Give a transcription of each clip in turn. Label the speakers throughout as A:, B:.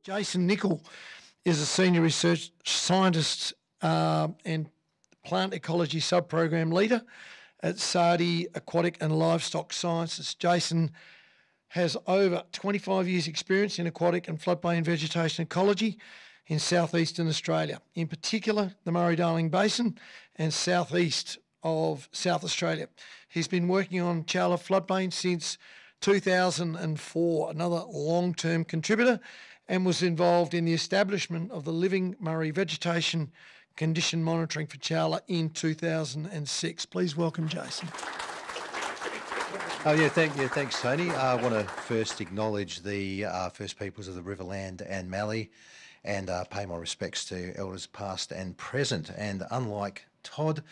A: Jason Nicol is a senior research scientist and plant ecology sub-program leader at SARDI, Aquatic and Livestock Sciences. Jason has over 25 years experience in aquatic and floodplain vegetation ecology in southeastern Australia, in particular the Murray-Darling Basin and southeast of South Australia. He's been working on Chowilla Floodplain since 2004, another long-term contributor, and was involved in the establishment of the Living Murray Vegetation Condition Monitoring for Chowilla in 2006. Please welcome Jason.
B: Thanks, Tony. I want to first acknowledge the First Peoples of the Riverland and Mallee and pay my respects to elders past and present. And unlike Todd,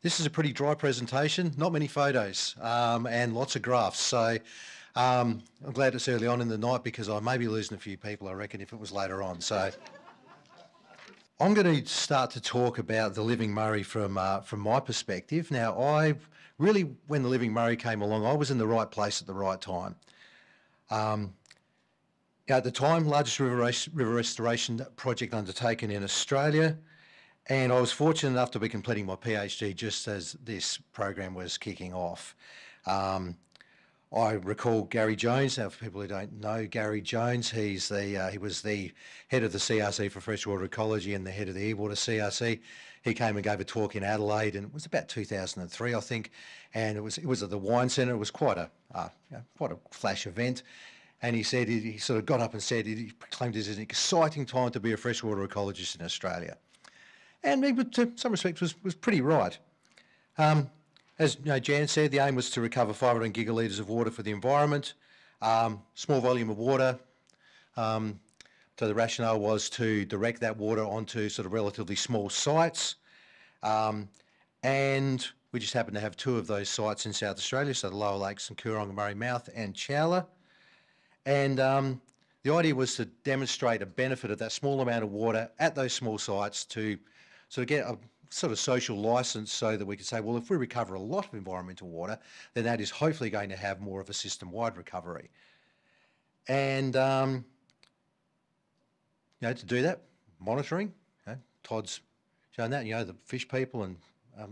B: this is a pretty dry presentation, not many photos and lots of graphs. So I'm glad it's early on in the night because I may be losing a few people, I reckon, if it was later on. So I'm going to start to talk about the Living Murray from my perspective. Now, when the Living Murray came along, I was in the right place at the right time. At the time, largest river restoration project undertaken in Australia, and I was fortunate enough to be completing my PhD just as this program was kicking off. I recall Gary Jones. Now, for people who don't know Gary Jones, he was the head of the CRC for freshwater ecology and the head of the Ewater CRC. He came and gave a talk in Adelaide, and it was about 2003, I think. And it was at the Wine Centre. It was quite a flash event. And he said he sort of got up and said he proclaimed this as an exciting time to be a freshwater ecologist in Australia, and he, to some respects, was pretty right. As Jan said, the aim was to recover 500 gigalitres of water for the environment, small volume of water. So the rationale was to direct that water onto sort of relatively small sites. And we just happen to have two of those sites in South Australia, so the Lower Lakes and Coorong and Murray Mouth and Chowilla. And the idea was to demonstrate a benefit of that small amount of water at those small sites to sort of get a sort of social licence so that we could say, well, if we recover a lot of environmental water, then that is hopefully going to have more of a system-wide recovery. And, to do that, monitoring, Todd's shown that, the fish people and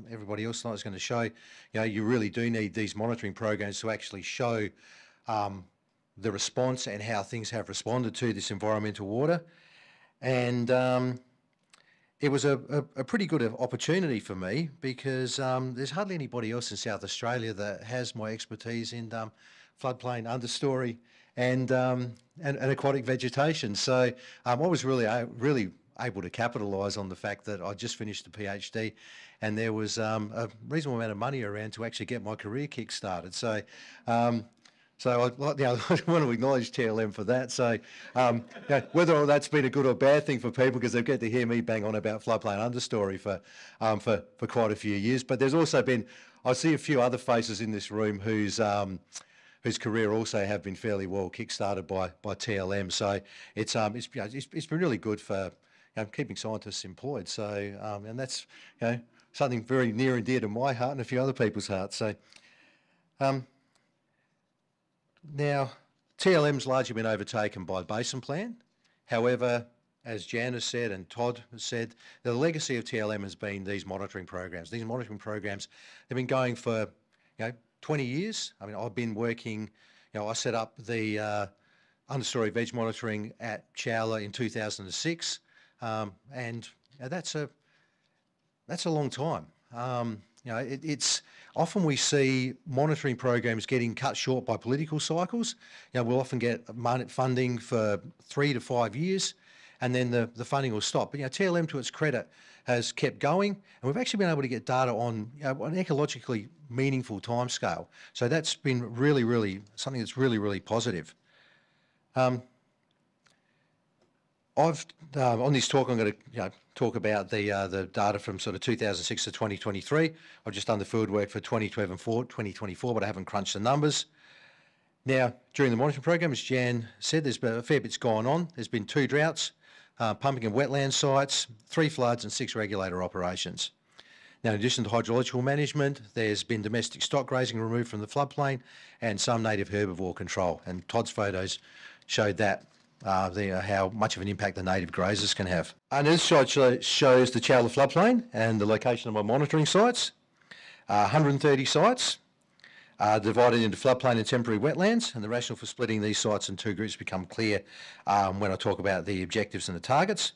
B: everybody else tonight is going to show, you really do need these monitoring programs to actually show the response and how things have responded to this environmental water. And it was a pretty good opportunity for me because there's hardly anybody else in South Australia that has my expertise in floodplain, understory and aquatic vegetation. So I was really able to capitalise on the fact that I just finished a PhD and there was a reasonable amount of money around to actually get my career kick-started. So I want to acknowledge TLM for that. So whether that's been a good or bad thing for people, because they've got to hear me bang on about floodplain understory for quite a few years. But there's also been, I see a few other faces in this room whose career also have been fairly well kick-started by TLM. So it's been really good for keeping scientists employed. So and that's something very near and dear to my heart and a few other people's hearts. So. Now, TLM's largely been overtaken by the Basin plan. However, as Jan has said and Todd has said, the legacy of TLM has been these monitoring programs. These monitoring programs have been going for 20 years. I mean, I've been working, I set up the Understory veg monitoring at Chowilla in 2006, and that's a long time. It's often we see monitoring programs getting cut short by political cycles. We'll often get funding for 3 to 5 years, and then the funding will stop. But TLM, to its credit, has kept going, and we've actually been able to get data on an ecologically meaningful timescale. So that's been really something that's really positive. On this talk, I'm going to talk about the data from sort of 2006 to 2023. I've just done the field work for 2024, but I haven't crunched the numbers. Now, during the monitoring program, as Jan said, there's been a fair bit's gone on. There's been 2 droughts, pumping and wetland sites, 3 floods and 6 regulator operations. Now, in addition to hydrological management, there's been domestic stock grazing removed from the floodplain and some native herbivore control, and Todd's photos showed that how much of an impact the native grazers can have. And this slide shows the Chowilla Floodplain and the location of my monitoring sites. 130 sites divided into floodplain and temporary wetlands, and the rationale for splitting these sites in two groups become clear when I talk about the objectives and the targets.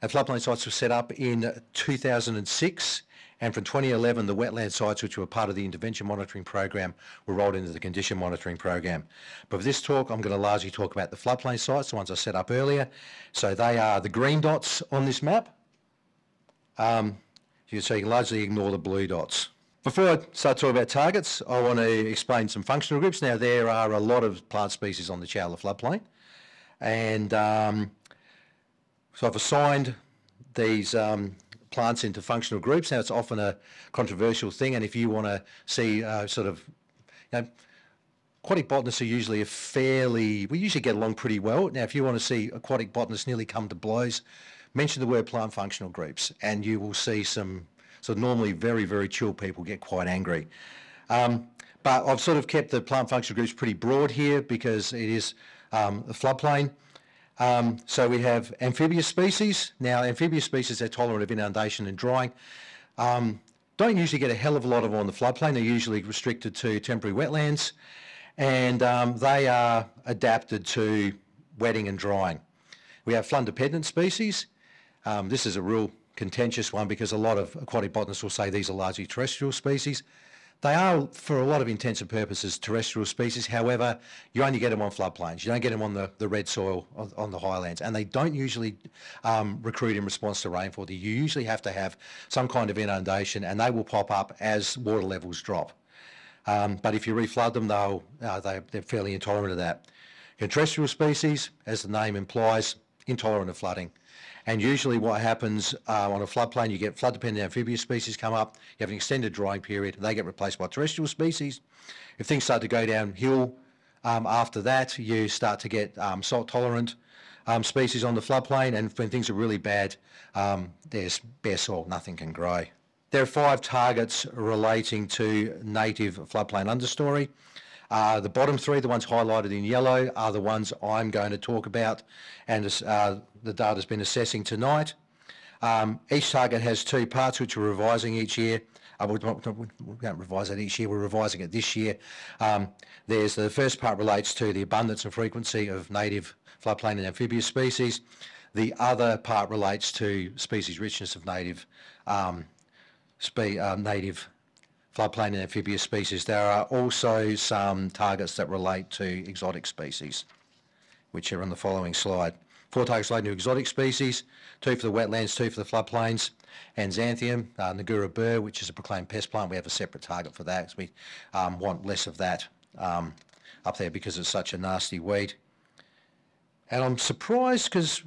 B: Our floodplain sites were set up in 2006, and from 2011 the wetland sites, which were part of the intervention monitoring program, were rolled into the condition monitoring program. But for this talk I'm going to largely talk about the floodplain sites, the ones I set up earlier. So they are the green dots on this map. So you can largely ignore the blue dots. Before I start talking about targets, I want to explain some functional groups. Now, there are a lot of plant species on the Chowilla floodplain, and so I've assigned these plants into functional groups. Now, it's often a controversial thing, and if you want to see aquatic botanists are usually we usually get along pretty well. Now, if you want to see aquatic botanists nearly come to blows, mention the word plant functional groups, and you will see some. So normally very, very chill people get quite angry. But I've sort of kept the plant functional groups pretty broad here because it is a floodplain. So we have amphibious species. Now, amphibious species are tolerant of inundation and drying. Don't usually get a hell of a lot of them on the floodplain. They're usually restricted to temporary wetlands, and they are adapted to wetting and drying. We have flood-dependent species. This is a real contentious one because a lot of aquatic botanists will say these are largely terrestrial species. They are, for a lot of intents and purposes, terrestrial species. However, you only get them on floodplains. You don't get them on the red soil on the highlands, and they don't usually recruit in response to rainfall. You usually have to have some kind of inundation, and they will pop up as water levels drop. But if you reflood them, they're fairly intolerant of that. Terrestrial species, as the name implies, intolerant of flooding. And usually what happens on a floodplain, you get flood-dependent amphibious species come up, you have an extended drying period, they get replaced by terrestrial species. If things start to go downhill after that, you start to get salt-tolerant species on the floodplain, and when things are really bad, there's bare soil, nothing can grow. There are 5 targets relating to native floodplain understory. The bottom 3, the ones highlighted in yellow, are the ones I'm going to talk about, and the data's been assessing tonight. Each target has 2 parts which we're revising each year. We don't revise that each year, we're revising it this year. There's the first part relates to the abundance and frequency of native floodplain and amphibious species. The other part relates to species richness of native floodplain and amphibious species. There are also some targets that relate to exotic species, which are on the following slide. 4 targets relating to exotic species, 2 for the wetlands, 2 for the floodplains, and xanthium, Nagura burr, which is a proclaimed pest plant. We have a separate target for that because we want less of that up there because it's such a nasty weed. And I'm surprised because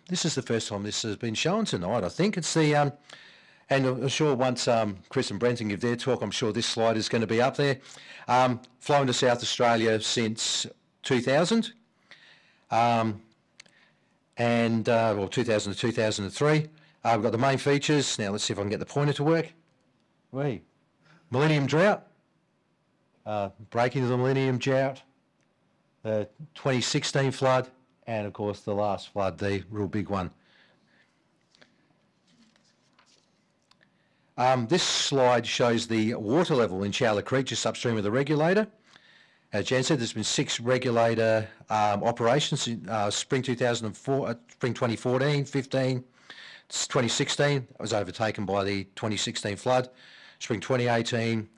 B: this is the first time this has been shown tonight, I think. It's the, and I'm sure once Chris and Brenton give their talk, I'm sure this slide is going to be up there. Flown to South Australia since 2000. Well, 2000 to 2003. We've got the main features. Now let's see if I can get the pointer to work. Millennium drought, breaking of the millennium drought, the 2016 flood, and of course the last flood, the real big one. This slide shows the water level in Chowilla Creek just upstream of the regulator. As Jan said, there's been 6 regulator operations in spring 2004, spring 2014, 15, 2016. It was overtaken by the 2016 flood. Spring 2018,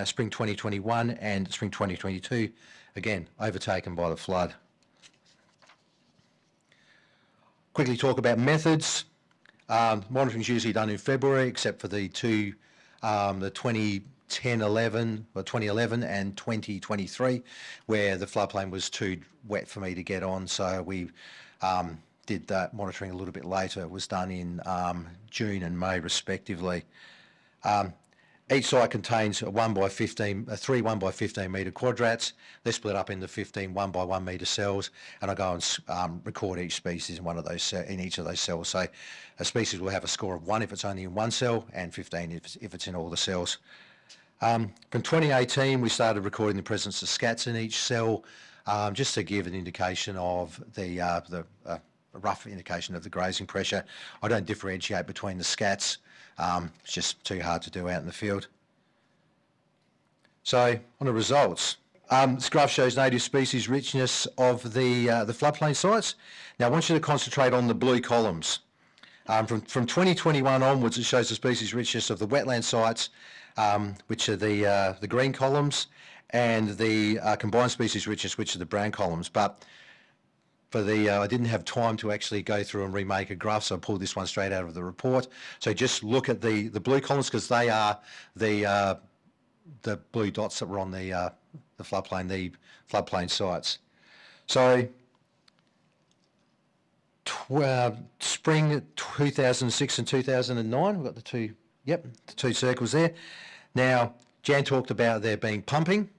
B: spring 2021, and spring 2022, again overtaken by the flood. Quickly talk about methods. Monitoring is usually done in February, except for the 2011 and 2023, where the floodplain was too wet for me to get on, so we did that monitoring a little bit later. It was done in June and May respectively. Each site contains 3 1 by 15 metre quadrats. They're split up into 15 1 by 1 metre cells, and I go and record each species in in each of those cells. So a species will have a score of 1 if it's only in one cell, and 15 if it's in all the cells. From 2018, we started recording the presence of scats in each cell. just to give an indication of a rough indication of the grazing pressure. I don't differentiate between the scats. It's just too hard to do out in the field. So on the results, this graph shows native species richness of the floodplain sites. Now I want you to concentrate on the blue columns. From 2021 onwards, it shows the species richness of the wetland sites, which are the green columns, and the combined species richness, which are the brown columns. But for I didn't have time to actually go through and remake a graph, so I pulled this one straight out of the report. So just look at the blue columns, because they are the blue dots that were on the floodplain sites. So spring 2006 and 2009, we've got the two circles there. Now, Jan talked about there being pumping,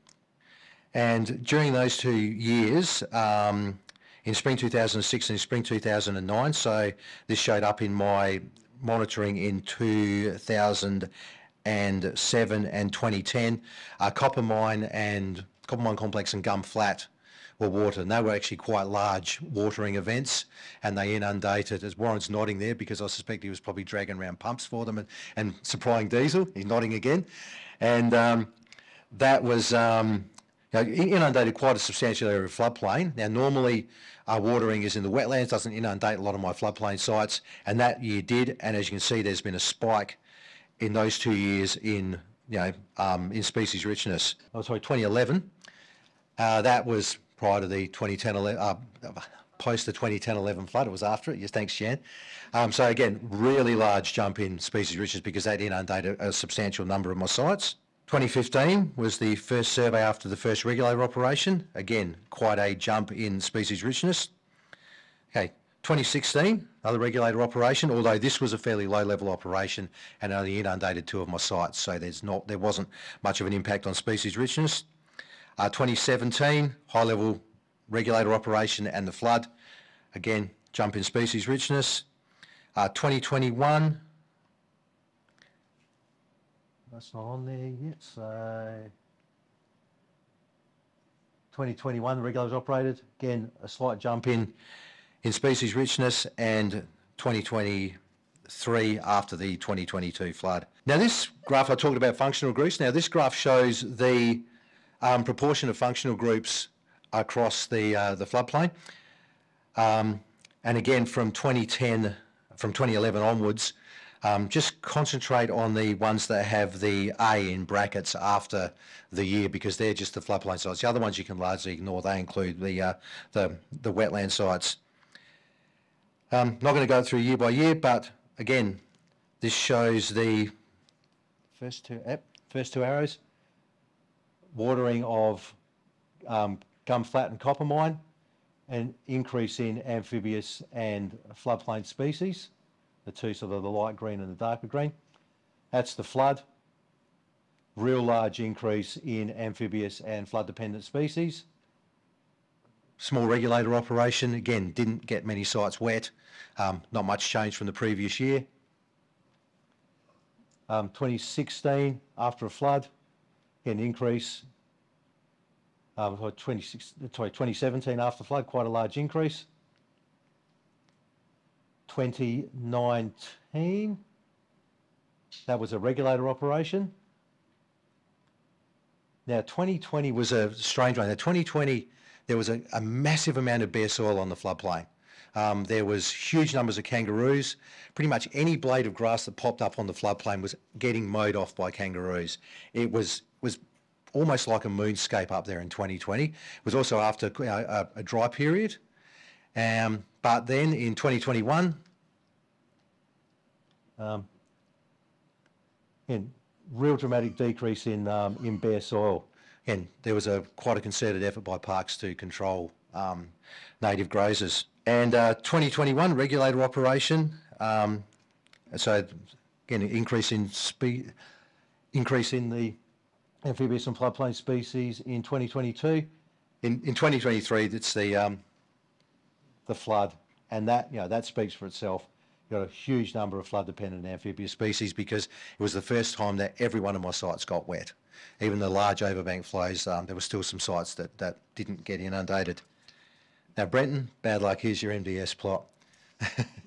B: and during those 2 years, in spring 2006 and spring 2009, so this showed up in my monitoring in 2007 and 2010, Copper Mine Complex and Gum Flat were watered, and they were actually quite large watering events, and they inundated, as Warren's nodding there, because I suspect he was probably dragging around pumps for them and supplying diesel. He's nodding again. And that was inundated quite a substantial area of floodplain. Now normally watering is in the wetlands, doesn't inundate a lot of my floodplain sites, and that year did, and as you can see there's been a spike in those 2 years in in species richness. Oh, sorry, 2011. That was prior to the 2010-11, post the 2010-11 flood. It was after it. Yes, thanks, Jan. So again, really large jump in species richness because that inundated a substantial number of my sites. 2015 was the first survey after the first regulator operation. Again, quite a jump in species richness. Okay, 2016, another regulator operation, although this was a fairly low-level operation and only inundated 2 of my sites, so there wasn't much of an impact on species richness. 2017, high-level regulator operation and the flood. Again, jump in species richness. 2021, that's not on there yet, so 2021, the regulators operated. Again, a slight jump in species richness, and 2023 after the 2022 flood. Now this graph, I talked about functional groups. Now this graph shows the proportion of functional groups across the floodplain. And again, from 2011 onwards, just concentrate on the ones that have the A in brackets after the year, because they're just the floodplain sites. The other ones you can largely ignore. They include the wetland sites. Not going to go through year by year, but again, this shows the first two arrows. Watering of Gum Flat and Copper Mine, an increase in amphibious and floodplain species, the two sort of the light green and the darker green. That's the flood. Real large increase in amphibious and flood dependent species. Small regulator operation, again, didn't get many sites wet, not much change from the previous year. 2016, after a flood, again, increase. 2017, after flood, quite a large increase. 2019, that was a regulator operation. Now, 2020 was a strange one. Now, 2020, there was a massive amount of bare soil on the floodplain. There was huge numbers of kangaroos. Pretty much any blade of grass that popped up on the floodplain was getting mowed off by kangaroos. It was almost like a moonscape up there in 2020. It was also after a dry period. But then in 2021, real dramatic decrease in bare soil. And there was quite a concerted effort by parks to control native grazers. And 2021 regulator operation. So again, an increase in the amphibious and floodplain species in 2022. In 2023, it's the flood, and that speaks for itself. You've got a huge number of flood-dependent amphibious species because it was the first time that every one of my sites got wet. even the large overbank flows, there were still some sites that didn't get inundated. Now, Brenton, bad luck, here's your MDS plot.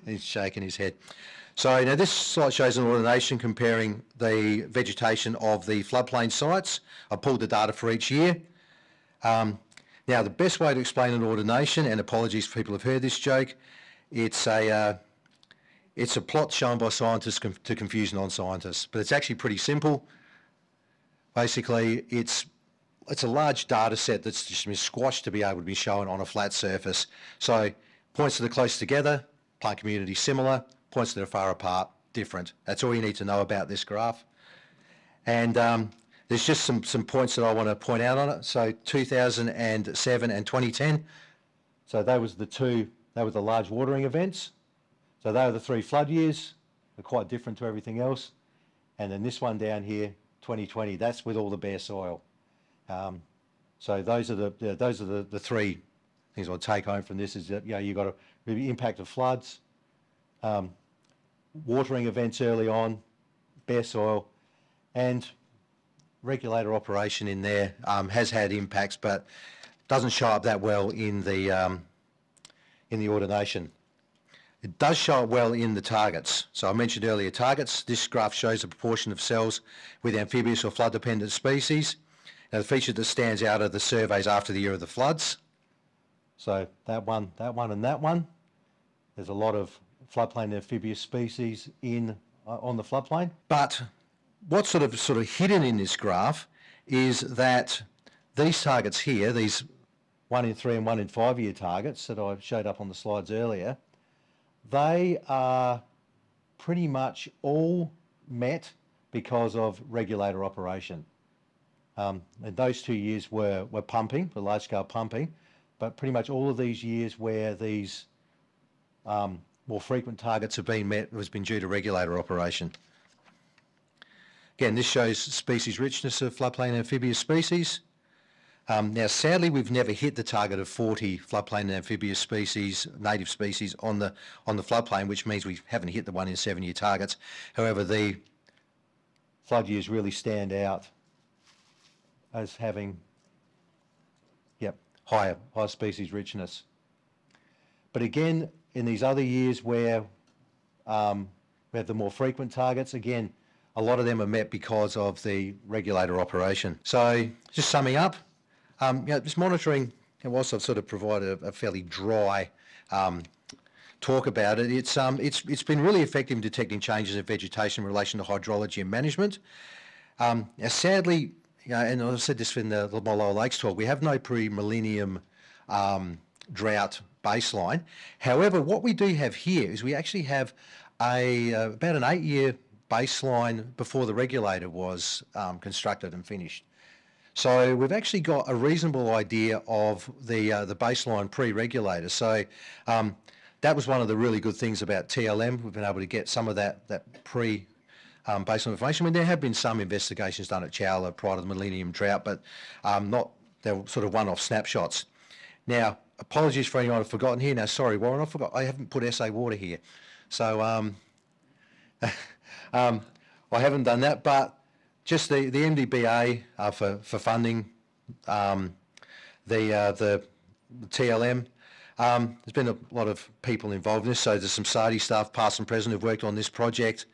B: He's shaking his head. So now this slide shows an ordination comparing the vegetation of the floodplain sites. I pulled the data for each year. Now, the best way to explain an ordination, and apologies if people have heard this joke, it's a plot shown by scientists to confuse non-scientists, but it's actually pretty simple. Basically, it's a large data set that's just been squashed to be able to be shown on a flat surface. So points that are close together, plant community similar, points that are far apart, different. That's all you need to know about this graph. And there's just some points that I want to point out on it. So 2007 and 2010, so they were the large watering events. So they were the 3 flood years. They're quite different to everything else. And then this one down here, 2020, that's with all the bare soil. So those are the 3 things I'll take home from this. Is that you've got the impact of floods, watering events early on, bare soil, and regulator operation in there has had impacts, but doesn't show up that well in the ordination. It does show up well in the targets. So I mentioned earlier targets. This graph shows the proportion of cells with amphibious or flood-dependent species. Now the feature that stands out are the surveys after the year of the floods. So that one, and that one. There's a lot of floodplain amphibious species on the floodplain. But what's sort of hidden in this graph is that these targets here, these 1 in 3 and 1 in 5 year targets that I showed up on the slides earlier, they are pretty much all met because of regulator operation. And those 2 years were pumping, the large scale pumping, but pretty much all of these years where these more frequent targets have been met has been due to regulator operation. Again, this shows species richness of floodplain amphibious species. Now, sadly, we've never hit the target of 40 floodplain and amphibious species, native species on the floodplain, which means we haven't hit the 1 in 7 year targets. However, the flood years really stand out as having, higher species richness. But again, in these other years where we have the more frequent targets, again, a lot of them are met because of the regulator operation. So just summing up, this monitoring, whilst I've sort of provided a fairly dry talk about it, it's been really effective in detecting changes in vegetation in relation to hydrology and management. Now, sadly, and I've said this in the Lower Lakes talk, we have no pre-millennium drought baseline. However, what we do have here is we actually have about an 8-year baseline before the regulator was constructed and finished. So we've actually got a reasonable idea of the baseline pre-regulator. So that was one of the really good things about TLM. We've been able to get some of that pre-baseline information. I mean, there have been some investigations done at Chowilla prior to the millennium drought, but they were sort of one-off snapshots. Now, apologies for anyone I've forgotten here. Now, sorry, Warren, I haven't put SA water here. So I haven't done that, but just the MDBA for funding, the TLM. There's been a lot of people involved in this, so there's some SARDI staff, past and present, who've worked on this project.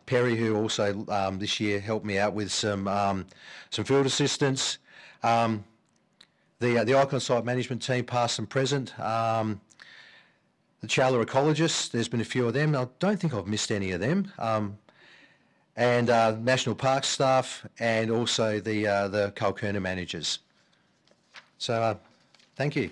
B: Perry, who also this year helped me out with some field assistance. The Icon site management team, past and present. The Chowilla Ecologists, there's been a few of them. I don't think I've missed any of them. And National Parks staff, and also the Kalkerna managers. So thank you.